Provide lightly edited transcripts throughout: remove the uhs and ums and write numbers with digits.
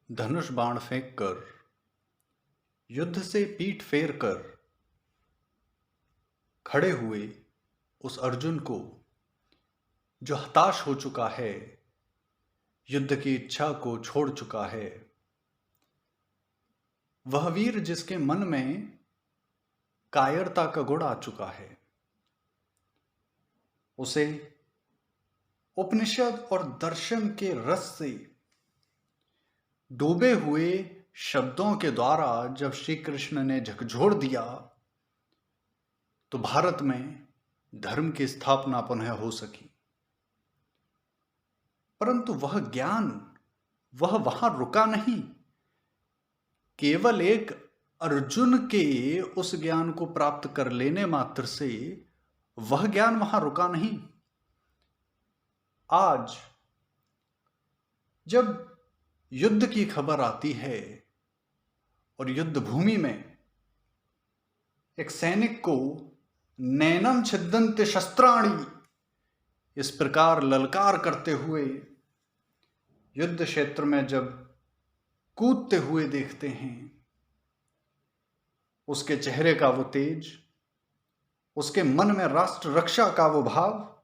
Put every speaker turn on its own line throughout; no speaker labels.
धनुष बाण फेंक कर, युद्ध से पीठ फेर कर खड़े हुए उस अर्जुन को, जो हताश हो चुका है, युद्ध की इच्छा को छोड़ चुका है, वह वीर जिसके मन में कायरता का गुण आ चुका है, उसे उपनिषद और दर्शन के रस से डूबे हुए शब्दों के द्वारा जब श्री कृष्ण ने झकझोर दिया, तो भारत में धर्म की स्थापना पुनः हो सकी। परंतु वह ज्ञान वहां रुका नहीं। केवल एक अर्जुन के उस ज्ञान को प्राप्त कर लेने मात्र से वह ज्ञान वहां रुका नहीं। आज जब युद्ध की खबर आती है और युद्ध भूमि में एक सैनिक को नैनम छिद्यन्ते शस्त्राणि इस प्रकार ललकार करते हुए युद्ध क्षेत्र में जब कूदते हुए देखते हैं, उसके चेहरे का वो तेज, उसके मन में राष्ट्र रक्षा का वो भाव,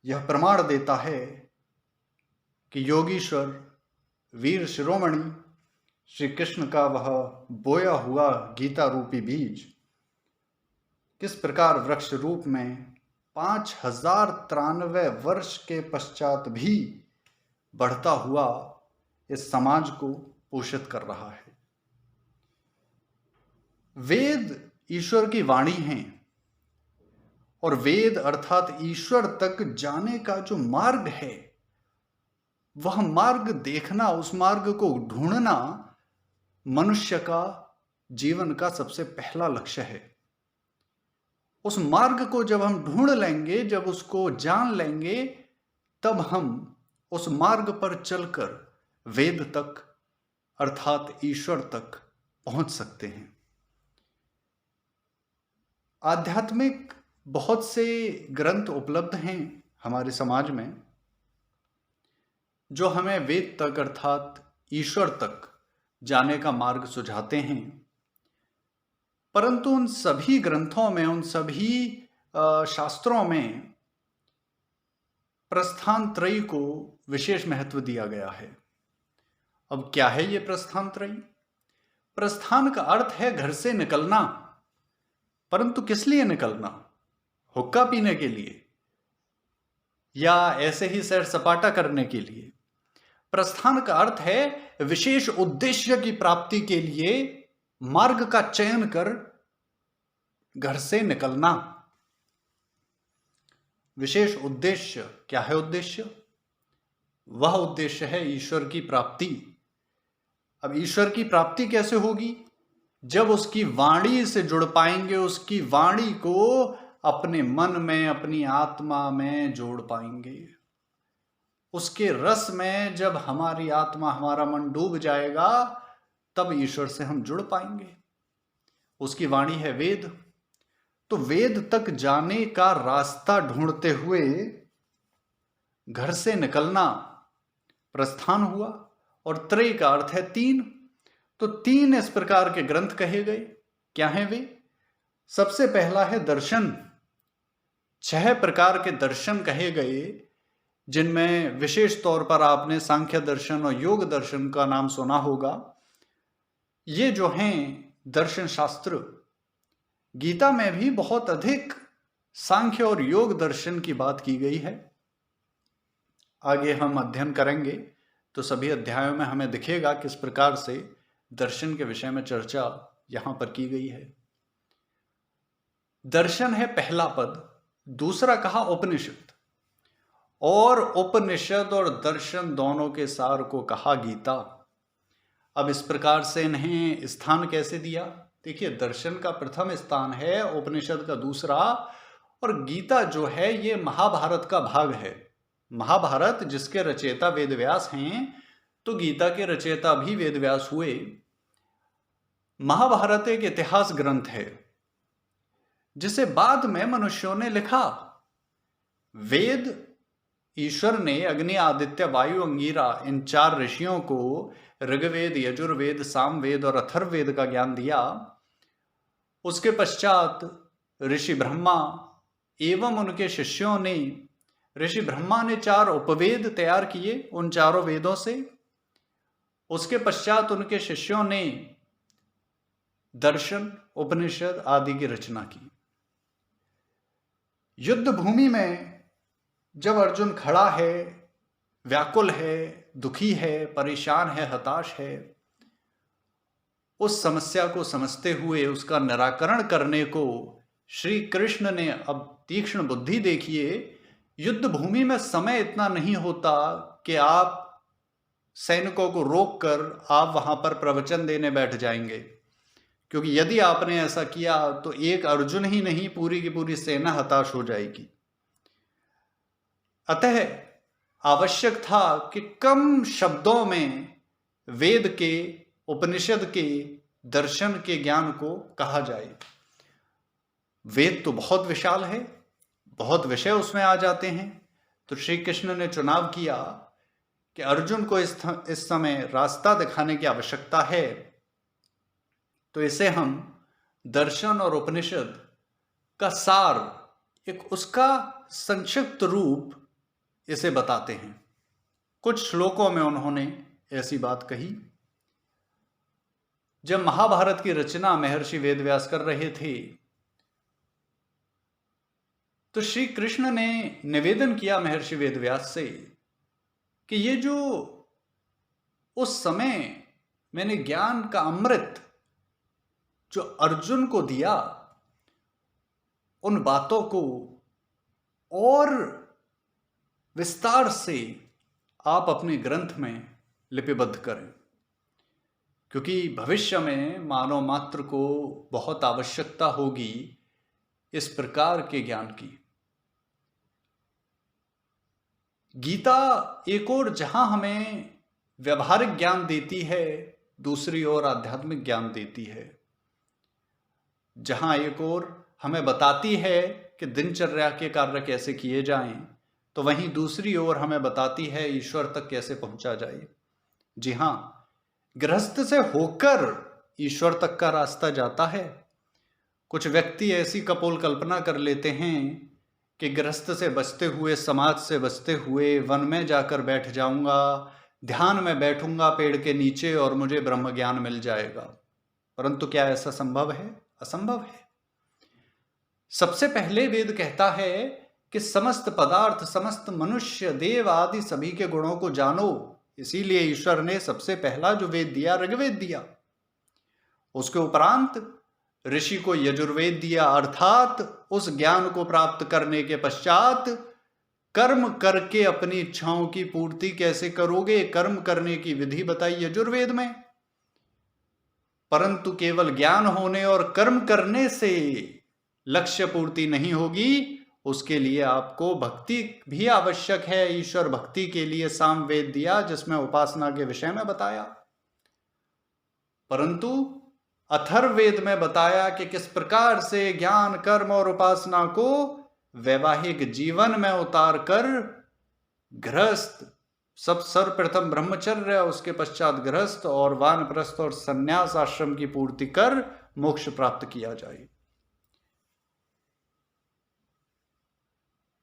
यह प्रमाण देता है कि योगीश्वर वीर शिरोमणि श्री कृष्ण का वह बोया हुआ गीता रूपी बीज किस प्रकार वृक्ष रूप में 5093 वर्ष के पश्चात भी बढ़ता हुआ इस समाज को पोषित कर रहा है। वेद ईश्वर की वाणी हैं और वेद अर्थात ईश्वर तक जाने का जो मार्ग है, वह मार्ग देखना, उस मार्ग को ढूंढना मनुष्य का जीवन का सबसे पहला लक्ष्य है। उस मार्ग को जब हम ढूंढ लेंगे, जब उसको जान लेंगे, तब हम उस मार्ग पर चलकर वेद तक अर्थात ईश्वर तक पहुंच सकते हैं। आध्यात्मिक बहुत से ग्रंथ उपलब्ध हैं हमारे समाज में, जो हमें वेद तक अर्थात ईश्वर तक जाने का मार्ग सुझाते हैं। परंतु उन सभी ग्रंथों में, उन सभी शास्त्रों में प्रस्थान त्रयी को विशेष महत्व दिया गया है। अब क्या है ये प्रस्थान त्रयी? प्रस्थान का अर्थ है घर से निकलना, परंतु किस लिए निकलना? हुक्का पीने के लिए या ऐसे ही सैर सपाटा करने के लिए? प्रस्थान का अर्थ है विशेष उद्देश्य की प्राप्ति के लिए मार्ग का चयन कर घर से निकलना। विशेष उद्देश्य क्या है? उद्देश्य, वह उद्देश्य है ईश्वर की प्राप्ति। अब ईश्वर की प्राप्ति कैसे होगी? जब उसकी वाणी से जुड़ पाएंगे, उसकी वाणी को अपने मन में, अपनी आत्मा में जोड़ पाएंगे। उसके रस में जब हमारी आत्मा, हमारा मन डूब जाएगा, तब ईश्वर से हम जुड़ पाएंगे। उसकी वाणी है वेद। तो वेद तक जाने का रास्ता ढूंढते हुए घर से निकलना प्रस्थान हुआ। और त्रय का अर्थ है तीन। तो तीन इस प्रकार के ग्रंथ कहे गए। क्या हैं वे? सबसे पहला है दर्शन। 6 प्रकार के दर्शन कहे गए, जिनमें विशेष तौर पर आपने सांख्य दर्शन और योग दर्शन का नाम सुना होगा। ये जो हैं दर्शन शास्त्र, गीता में भी बहुत अधिक सांख्य और योग दर्शन की बात की गई है। आगे हम अध्ययन करेंगे तो सभी अध्यायों में हमें दिखेगा किस प्रकार से दर्शन के विषय में चर्चा यहां पर की गई है। दर्शन है पहला पद। दूसरा कहा उपनिषद, और उपनिषद और दर्शन दोनों के सार को कहा गीता। अब इस प्रकार से इन्हें स्थान कैसे दिया? देखिए, दर्शन का प्रथम स्थान है, उपनिषद का दूसरा, और गीता जो है ये महाभारत का भाग है। महाभारत जिसके रचयिता वेदव्यास हैं, तो गीता के रचयिता भी वेदव्यास हुए। महाभारत एक इतिहास ग्रंथ है जिसे बाद में मनुष्यों ने लिखा। वेद ईश्वर ने अग्नि, आदित्य, वायु, अंगिरा इन 4 ऋषियों को ऋग्वेद, यजुर्वेद, सामवेद और अथर्ववेद का ज्ञान दिया। उसके पश्चात ऋषि ब्रह्मा एवं उनके शिष्यों ने, ऋषि ब्रह्मा ने 4 उपवेद तैयार किए उन चारों वेदों से। उसके पश्चात उनके शिष्यों ने दर्शन, उपनिषद आदि की रचना की। युद्ध भूमि में जब अर्जुन खड़ा है, व्याकुल है, दुखी है, परेशान है, हताश है, उस समस्या को समझते हुए उसका निराकरण करने को श्री कृष्ण ने, अब तीक्ष्ण बुद्धि देखिए, युद्ध भूमि में समय इतना नहीं होता कि आप सैनिकों को रोककर आप वहां पर प्रवचन देने बैठ जाएंगे, क्योंकि यदि आपने ऐसा किया तो एक अर्जुन ही नहीं, पूरी की पूरी सेना हताश हो जाएगी। अतः आवश्यक था कि कम शब्दों में वेद के, उपनिषद के, दर्शन के ज्ञान को कहा जाए। वेद तो बहुत विशाल है, बहुत विषय उसमें आ जाते हैं, तो श्री कृष्ण ने चुनाव किया कि अर्जुन को इस समय रास्ता दिखाने की आवश्यकता है, तो इसे हम दर्शन और उपनिषद का सार, एक उसका संक्षिप्त रूप इसे बताते हैं। कुछ श्लोकों में उन्होंने ऐसी बात कही। जब महाभारत की रचना महर्षि वेदव्यास कर रहे थे, तो श्री कृष्ण ने निवेदन किया महर्षि वेदव्यास से कि ये जो उस समय मैंने ज्ञान का अमृत जो अर्जुन को दिया, उन बातों को और विस्तार से आप अपने ग्रंथ में लिपिबद्ध करें, क्योंकि भविष्य में मानव मात्र को बहुत आवश्यकता होगी इस प्रकार के ज्ञान की। गीता एक ओर जहां हमें व्यवहारिक ज्ञान देती है, दूसरी ओर आध्यात्मिक ज्ञान देती है। जहां एक ओर हमें बताती है कि दिनचर्या के कार्य कैसे किए जाएं, तो वहीं दूसरी ओर हमें बताती है ईश्वर तक कैसे पहुंचा जाए। जी हां, गृहस्थ से होकर ईश्वर तक का रास्ता जाता है। कुछ व्यक्ति ऐसी कपोल कल्पना कर लेते हैं कि गृहस्थ से बचते हुए, समाज से बचते हुए वन में जाकर बैठ जाऊंगा, ध्यान में बैठूंगा पेड़ के नीचे और मुझे ब्रह्म ज्ञान मिल जाएगा। परंतु क्या ऐसा संभव है? असंभव है। सबसे पहले वेद कहता है कि समस्त पदार्थ, समस्त मनुष्य, देव आदि सभी के गुणों को जानो। इसीलिए ईश्वर ने सबसे पहला जो वेद दिया, ऋग्वेद दिया। उसके उपरांत ऋषि को यजुर्वेद दिया, अर्थात उस ज्ञान को प्राप्त करने के पश्चात कर्म करके अपनी इच्छाओं की पूर्ति कैसे करोगे, कर्म करने की विधि बताई यजुर्वेद में। परंतु केवल ज्ञान होने और कर्म करने से लक्ष्य पूर्ति नहीं होगी, उसके लिए आपको भक्ति भी आवश्यक है। ईश्वर भक्ति के लिए सामवेद दिया, जिसमें उपासना के विषय में बताया। परंतु अथर्ववेद में बताया कि किस प्रकार से ज्ञान, कर्म और उपासना को वैवाहिक जीवन में उतार कर गृहस्थ, सब सर्वप्रथम ब्रह्मचर्य, उसके पश्चात गृहस्थ और वानप्रस्थ और संन्यास आश्रम की पूर्ति कर मोक्ष प्राप्त किया जाए।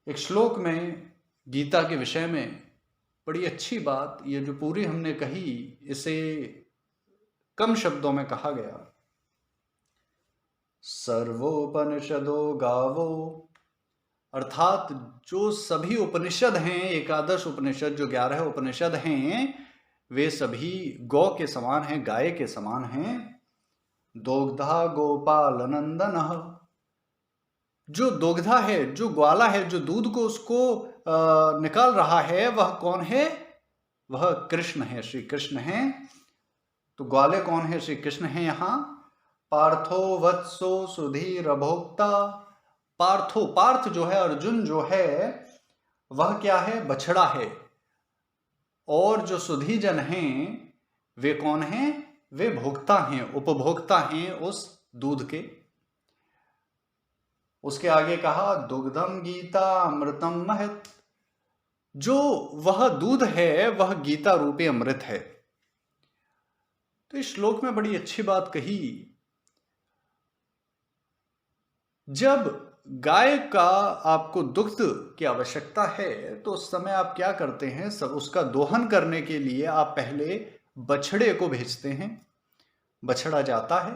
एक श्लोक में गीता के विषय में बड़ी अच्छी बात, ये जो पूरी हमने कही, इसे कम शब्दों में कहा गया। सर्वोपनिषदो गावो, अर्थात जो सभी उपनिषद हैं, एकादश उपनिषद, जो 11 उपनिषद हैं, वे सभी गौ के समान हैं, गाय के समान हैं। दोग्धा गोपाल नंदन, जो दोग्धा है, जो ग्वाला है, जो दूध को उसको निकाल रहा है, वह कौन है? वह कृष्ण है, श्री कृष्ण हैं। तो ग्वाले कौन है? श्री कृष्ण हैं। यहां पार्थो वत्सो सुधीर भोक्ता, पार्थो, पार्थ जो है, अर्जुन जो है, वह क्या है? बछड़ा है। और जो सुधीजन हैं, वे कौन हैं? वे भोक्ता हैं, उपभोक्ता हैं उस दूध के। उसके आगे कहा दुग्धम गीता अमृतम महत, जो वह दूध है वह गीता रूपी अमृत है। तो इस श्लोक में बड़ी अच्छी बात कही। जब गाय का आपको दुग्ध की आवश्यकता है तो उस समय आप क्या करते हैं, सब उसका दोहन करने के लिए आप पहले बछड़े को भेजते हैं। बछड़ा जाता है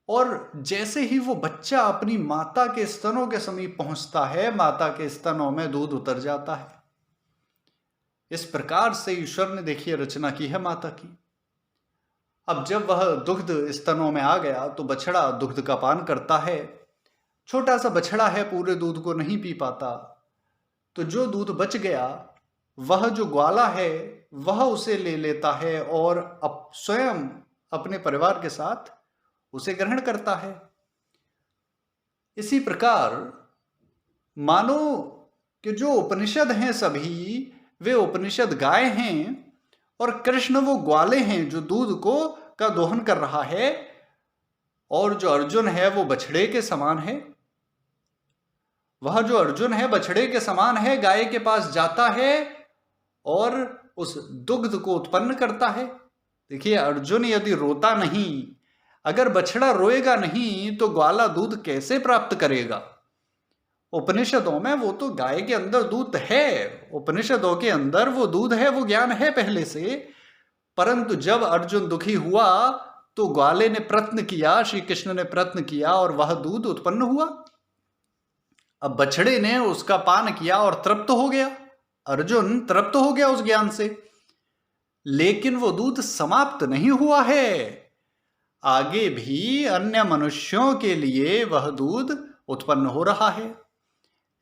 और जैसे ही वो बच्चा अपनी माता के स्तनों के समीप पहुंचता है, माता के स्तनों में दूध उतर जाता है। इस प्रकार से ईश्वर ने देखिए रचना की है माता की। अब जब वह दुग्ध स्तनों में आ गया तो बछड़ा दुग्ध का पान करता है। छोटा सा बछड़ा है, पूरे दूध को नहीं पी पाता, तो जो दूध बच गया वह जो ग्वाला है वह उसे ले लेता है और स्वयं अपने परिवार के साथ उसे ग्रहण करता है। इसी प्रकार मानो कि जो उपनिषद हैं सभी वे उपनिषद गाय हैं और कृष्ण वो ग्वाले हैं जो दूध को का दोहन कर रहा है, और जो अर्जुन है वो बछड़े के समान है। वह जो अर्जुन है बछड़े के समान है, गाय के पास जाता है और उस दुग्ध को उत्पन्न करता है। देखिए अर्जुन यदि रोता नहीं, अगर बछड़ा रोएगा नहीं तो ग्वाला दूध कैसे प्राप्त करेगा। उपनिषदों में वो तो गाय के अंदर दूध है, उपनिषदों के अंदर वो दूध है, वो ज्ञान है पहले से, परंतु जब अर्जुन दुखी हुआ तो ग्वाले ने प्रयत्न किया, श्री कृष्ण ने प्रयत्न किया और वह दूध उत्पन्न हुआ। अब बछड़े ने उसका पान किया और तृप्त हो गया, अर्जुन तृप्त हो गया उस ज्ञान से, लेकिन वो दूध समाप्त नहीं हुआ है। आगे भी अन्य मनुष्यों के लिए वह दूध उत्पन्न हो रहा है।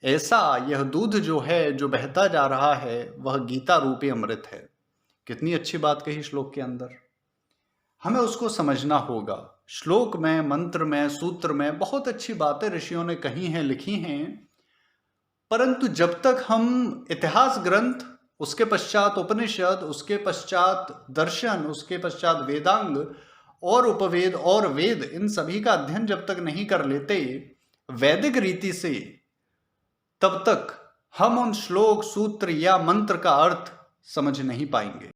ऐसा यह दूध जो है, जो बहता जा रहा है, वह गीता रूपी अमृत है। कितनी अच्छी बात कही श्लोक के अंदर, हमें उसको समझना होगा। श्लोक में, मंत्र में, सूत्र में बहुत अच्छी बातें ऋषियों ने कही हैं, लिखी हैं, परंतु जब तक हम इतिहास ग्रंथ, उसके पश्चात उपनिषद, उसके पश्चात दर्शन, उसके पश्चात वेदांग और उपवेद और वेद, इन सभी का अध्ययन जब तक नहीं कर लेते वैदिक रीति से, तब तक हम उन श्लोक, सूत्र या मंत्र का अर्थ समझ नहीं पाएंगे।